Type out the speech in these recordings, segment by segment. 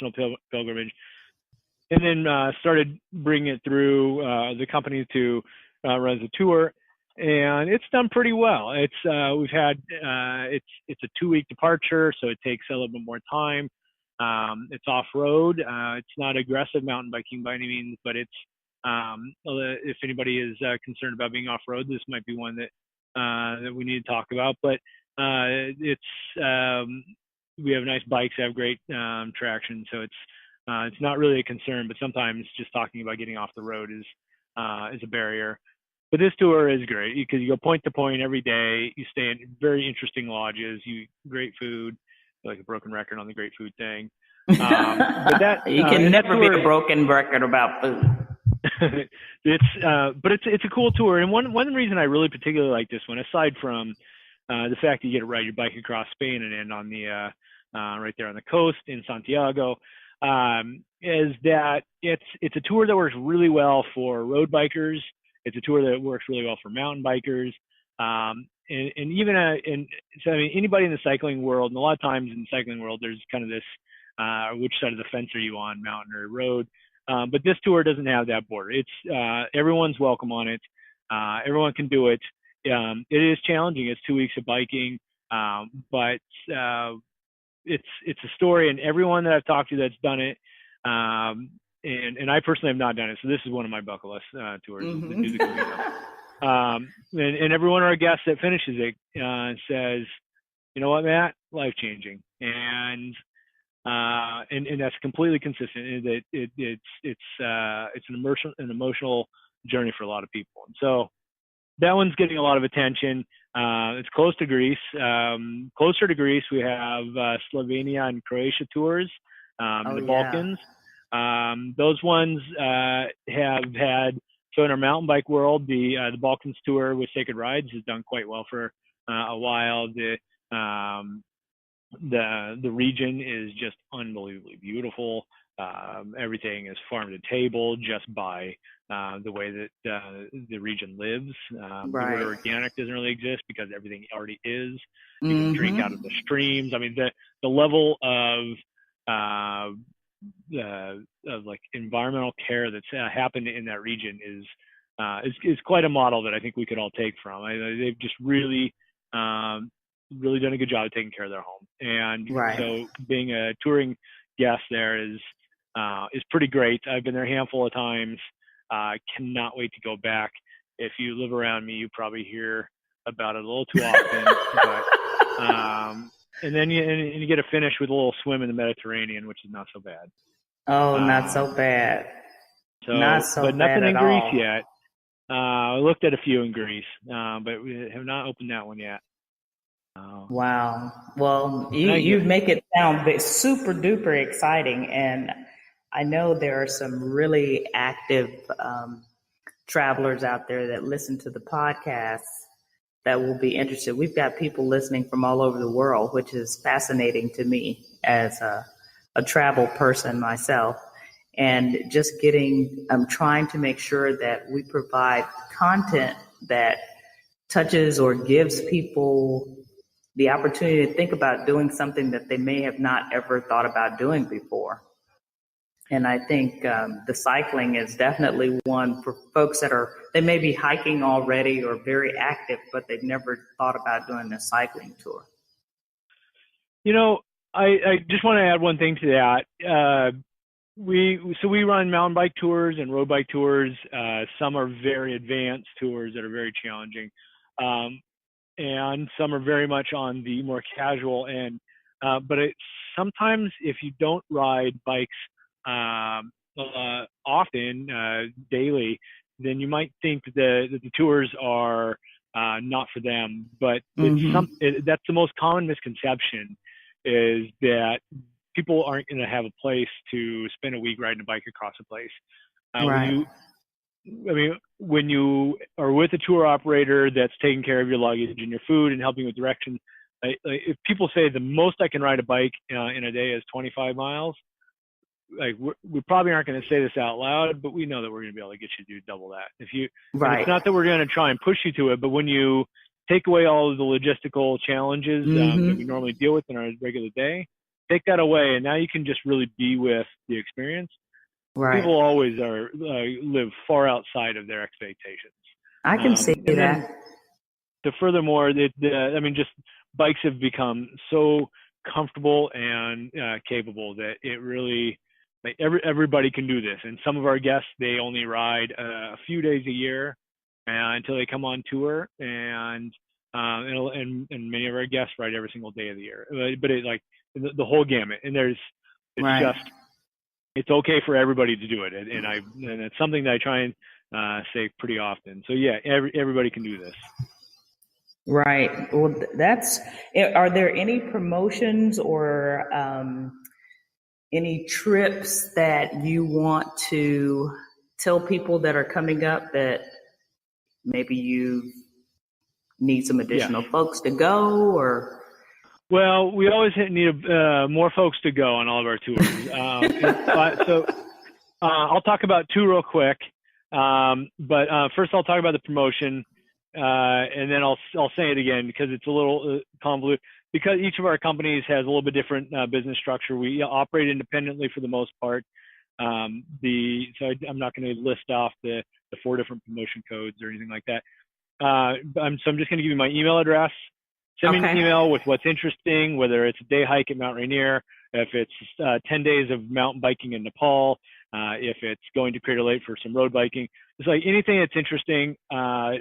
personal pilgrimage, and then started bringing it through the company to run the tour, and it's done pretty well. It's we've had it's a 2-week departure, so it takes a little bit more time. It's off road. It's not aggressive mountain biking by any means, but it's if anybody is concerned about being off road, this might be one that we need to talk about. But it's we have nice bikes, have great traction, so it's not really a concern. But sometimes just talking about getting off the road is a barrier. But this tour is great because you go point to point every day. You stay in very interesting lodges. You great food. Like a broken record on the great food thing. But that you can never be a broken record about food. It's a cool tour, and one reason I really particularly like this one, aside from the fact that you get to ride your bike across Spain and end on the right there on the coast in Santiago, is that it's a tour that works really well for road bikers. It's a tour that works really well for mountain bikers. And even so, I mean, anybody in the cycling world, and a lot of times in the cycling world, there's kind of this, which side of the fence are you on, mountain or road? But this tour doesn't have that border. It's everyone's welcome on it. Everyone can do it. It is challenging. It's 2 weeks of biking, but it's a story, and everyone that I've talked to that's done it, and I personally have not done it, so this is one of my bucket list tours. To do the Camino. And every one of our guests that finishes it says, you know what, Matt, life changing, and that's completely consistent. It's an emotional journey for a lot of people, and so that one's getting a lot of attention. It's close to Greece. Closer to Greece, we have Slovenia and Croatia tours, the Balkans. Those ones have had. So in our mountain bike world, the Balkans tour with Sacred Rides has done quite well for a while. The region is just unbelievably beautiful. Everything is farm to table just by the way that the region lives. The word organic doesn't really exist because everything already is. You can drink out of the streams. I mean, the level of like environmental care that's happened in that region is quite a model that I think we could all take from. They've just really done a good job of taking care of their home, and so being a touring guest there is pretty great. I've been there a handful of times. Cannot wait to go back. If you live around me, you probably hear about it a little too often, but and then you get to finish with a little swim in the Mediterranean, which is not so bad. Oh, not so bad. But nothing in Greece yet. I looked at a few in Greece, but we have not opened that one yet. Wow. Well, you make it sound super duper exciting, and I know there are some really active travelers out there that listen to the podcast that will be interested. We've got people listening from all over the world, which is fascinating to me as a travel person myself. And just I'm trying to make sure that we provide content that touches or gives people the opportunity to think about doing something that they may have not ever thought about doing before. And I think the cycling is definitely one for folks they may be hiking already or very active, but they've never thought about doing a cycling tour. You know, I just want to add one thing to that. We run mountain bike tours and road bike tours. Some are very advanced tours that are very challenging. And some are very much on the more casual end. But sometimes if you don't ride bikes often, daily, then you might think that the tours are not for them. But that's the most common misconception, is that people aren't going to have a place to spend a week riding a bike across a place. When you are with a tour operator that's taking care of your luggage and your food and helping with direction, if people say the most I can ride a bike in a day is 25 miles, we probably aren't going to say this out loud, but we know that we're going to be able to get you to do double that. It's not that we're going to try and push you to it, but when you take away all of the logistical challenges that we normally deal with in our regular day, take that away, and now you can just really be with the experience. Right. People always live far outside of their expectations. I can see and that. then furthermore, just bikes have become so comfortable and capable that it really, like, everybody can do this. And some of our guests, they only ride a few days a year until they come on tour, and many of our guests ride every single day of the year. But it, like, the whole gamut, and it's okay for everybody to do it, and it's something that I try and say pretty often. So yeah, everybody can do this. Right. Well, are there any promotions or any trips that you want to tell people that are coming up that maybe you need some additional folks to go, or? Well, we always need more folks to go on all of our tours. So I'll talk about two real quick. But first I'll talk about the promotion, and then I'll say it again because it's a little convoluted. Because each of our companies has a little bit different business structure. We operate independently for the most part. So I'm not going to list off the 4 different promotion codes or anything like that. So I'm just going to give you my email address. Send me an email with what's interesting, whether it's a day hike at Mount Rainier, if it's 10 days of mountain biking in Nepal, if it's going to Crater Lake for some road biking. It's like anything that's interesting, or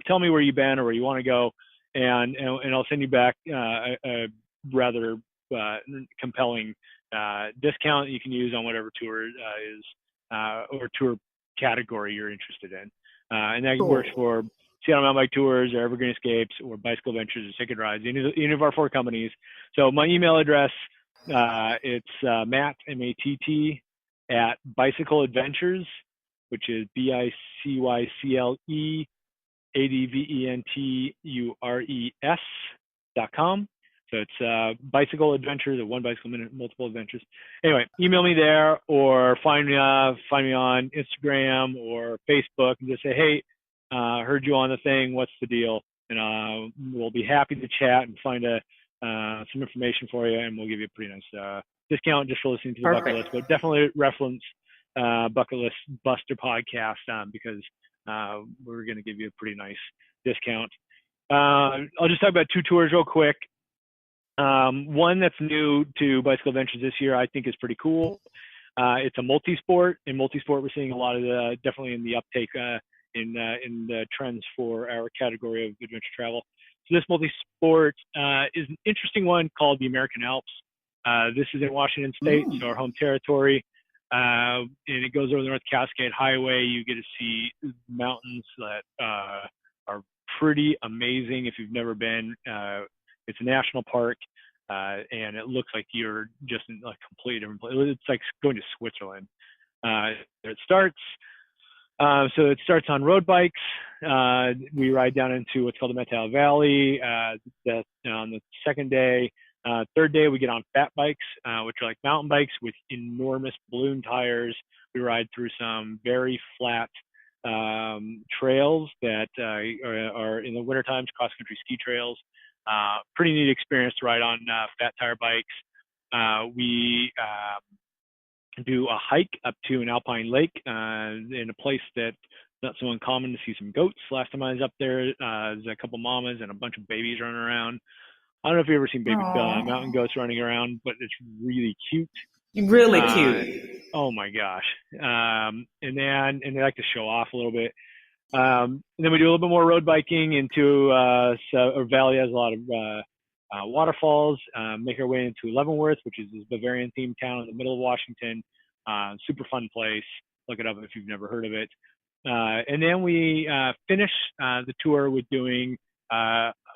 tell me where you've been or where you want to go, and I'll send you back a rather compelling discount you can use on whatever tour is or tour category you're interested in. And that works for Seattle Mountain Bike Tours or Evergreen Escapes or Bicycle Adventures or Sacred Rides, any of our 4 companies. So my email address, it's Matt, M-A-T-T, at Bicycle Adventures, which is BICYCLE-ADVENTURES.com. So it's Bicycle Adventures, or One Bicycle Minute, Multiple Adventures. Anyway, email me there or find me on Instagram or Facebook and just say, hey, heard you on the thing, what's the deal? And we'll be happy to chat and find some information for you, and we'll give you a pretty nice discount just for listening to the Bucket List. But definitely reference Bucket List Buster podcast because we're going to give you a pretty nice discount. I'll just talk about 2 tours real quick. One that's new to Bicycle Adventures this year I think is pretty cool. It's a multi-sport. In multi-sport, we're seeing a lot of definitely in the uptake in the trends for our category of adventure travel. So this multi-sport is an interesting one called the American Alps. This is in Washington State, so our home territory. And it goes over the North Cascade Highway. You get to see mountains that are pretty amazing if you've never been. It's a national park, and it looks like you're just in a completely different place. It's like going to Switzerland. There it starts. So it starts on road bikes. We ride down into what's called the Methow Valley. That's on the second day. Third day, we get on fat bikes, which are like mountain bikes with enormous balloon tires. We ride through some very flat trails that are in the winter times, cross-country ski trails. Pretty neat experience to ride on fat tire bikes. We do a hike up to an alpine lake in a place that's not so uncommon to see some goats. Last time I was up there, there's a couple mamas and a bunch of babies running around. I don't know if you've ever seen baby mountain goats running around, but it's really cute. Really cute. Oh my gosh. And they like to show off a little bit. And then we do a little bit more road biking into a valley that has a lot of waterfalls. Make our way into Leavenworth, which is this Bavarian themed town in the middle of Washington. Super fun place. Look it up if you've never heard of it. And then we finish the tour with doing,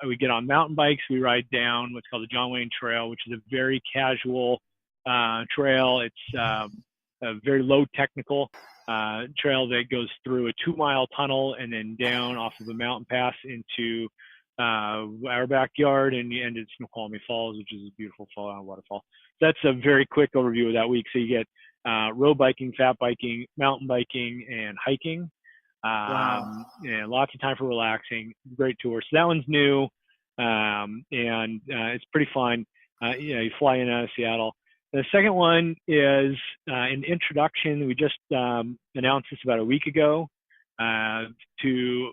we get on mountain bikes. We ride down what's called the John Wayne Trail, which is a very casual trail. It's a very low technical trail that goes through a 2-mile tunnel and then down off of a mountain pass into our backyard, and you end at Snoqualmie Falls, which is a beautiful waterfall. That's a very quick overview of that week. So you get road biking, fat biking, mountain biking, and hiking. And lots of time for relaxing. Great tour. So that one's new, and it's pretty fun. You fly in and out of Seattle. The second one is an introduction. We just announced this about a week ago to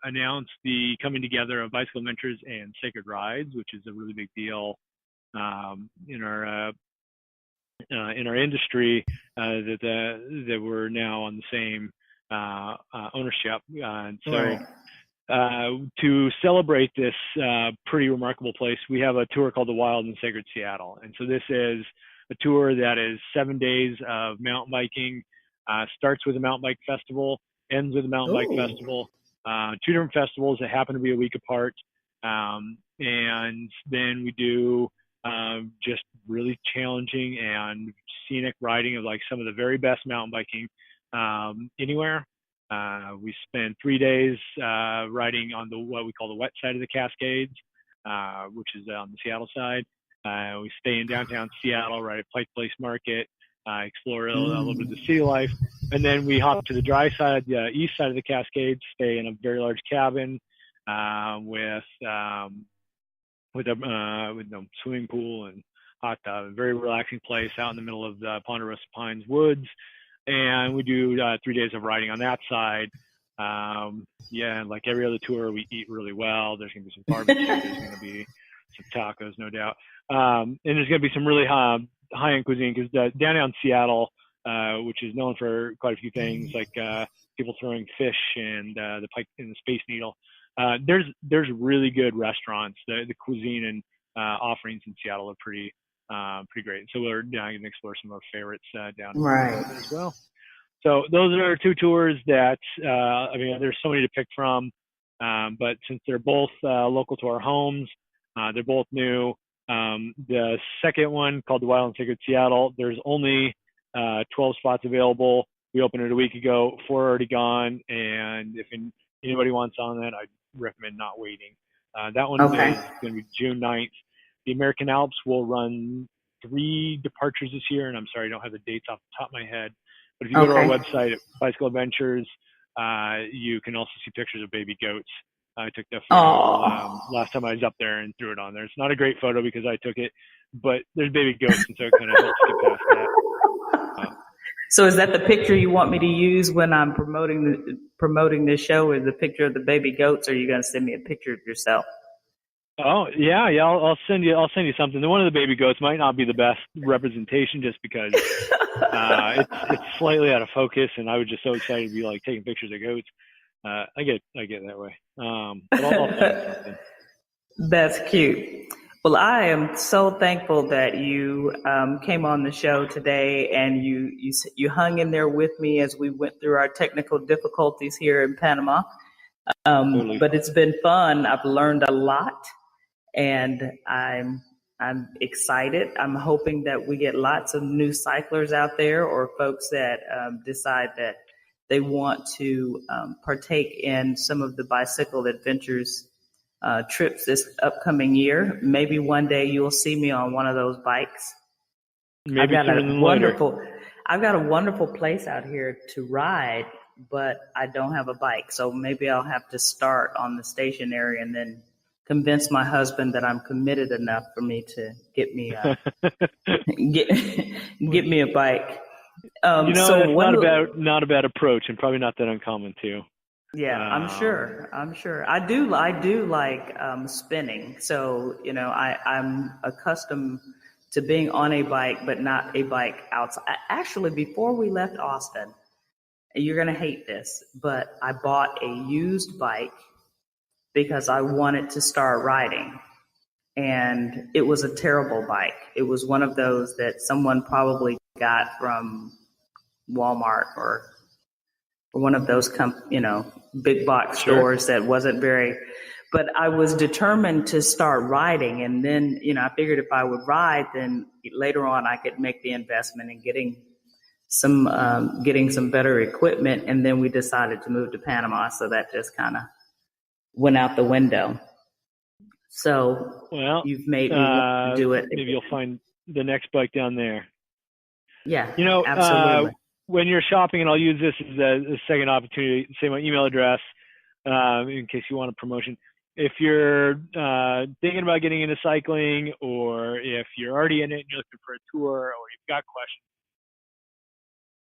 announce the coming together of bicycle adventures and sacred rides, which is a really big deal in our industry. That we're now on the same ownership, and so. Right. To celebrate this pretty remarkable place, we have a tour called the Wild and Sacred Seattle. And so this is a tour that is 7 days of mountain biking, starts with a mountain bike festival, ends with a mountain bike festival, 2 different festivals that happen to be a week apart. And then we do just really challenging and scenic riding of like some of the very best mountain biking anywhere. We spend 3 days riding on what we call the wet side of the Cascades, which is on the Seattle side. We stay in downtown Seattle, ride at Pike Place Market, explore a little bit of the city life, and then we hop to the dry side, the east side of the Cascades, stay in a very large cabin with swimming pool and hot tub. A very relaxing place out in the middle of the Ponderosa Pines woods. And we do 3 days of riding on that side. And like every other tour, we eat really well. There's going to be some barbecue. There's going to be some tacos, no doubt. And there's going to be some really high-end cuisine because downtown Seattle, which is known for quite a few things, like people throwing fish and the Pike and the Space Needle. There's really good restaurants. The cuisine and offerings in Seattle are pretty great. So we're going to explore some of our favorites down right as well. So those are 2 tours that, there's so many to pick from, but since they're both local to our homes, they're both new. The second one, called the Wild and Sacred Seattle, there's only 12 spots available. We opened it a week ago, 4 are already gone, and if anybody wants on that, I'd recommend not waiting. That one is going to be June 9th. The American Alps will run 3 departures this year, and I'm sorry I don't have the dates off the top of my head. But if you go to our website at Bicycle Adventures, you can also see pictures of baby goats. I took that photo last time I was up there and threw it on there. It's not a great photo because I took it, but there's baby goats, and so it kind of helps get past that. So is that the picture you want me to use when I'm promoting this show? Is the picture of the baby goats, or are you going to send me a picture of yourself? Oh yeah. I'll send you something. The one of the baby goats might not be the best representation, just because it's slightly out of focus, and I was just so excited to be like taking pictures of goats. I get that way. But I'll send you something. That's cute. Well, I am so thankful that you came on the show today, and you hung in there with me as we went through our technical difficulties here in Panama. Totally. But it's been fun. I've learned a lot, and I'm excited. I'm hoping that we get lots of new cyclers out there, or folks that decide that they want to partake in some of the bicycle adventures trips this upcoming year. Maybe one day you'll see me on one of those bikes. Maybe I've got a wonderful place out here to ride, but I don't have a bike. So maybe I'll have to start on the stationary and then convince my husband that I'm committed enough for me to get me get me a bike. That's not a bad approach, and probably not that uncommon too. Yeah, I'm sure. I do like spinning. So, I'm accustomed to being on a bike, but not a bike outside. Actually, before we left Austin, you're going to hate this, but I bought a used bike because I wanted to start riding. And it was a terrible bike. It was one of those that someone probably got from Walmart or one of those big box stores that wasn't very, but I was determined to start riding. And then, I figured if I would ride, then later on I could make the investment in getting some better equipment. And then we decided to move to Panama. So that just kind of went out the window. So you've made me want to do it. Maybe you'll find the next bike down there. Yeah, absolutely. When you're shopping, and I'll use this as a second opportunity to say my email address in case you want a promotion. if you're thinking about getting into cycling, or if you're already in it and you're looking for a tour, or you've got questions,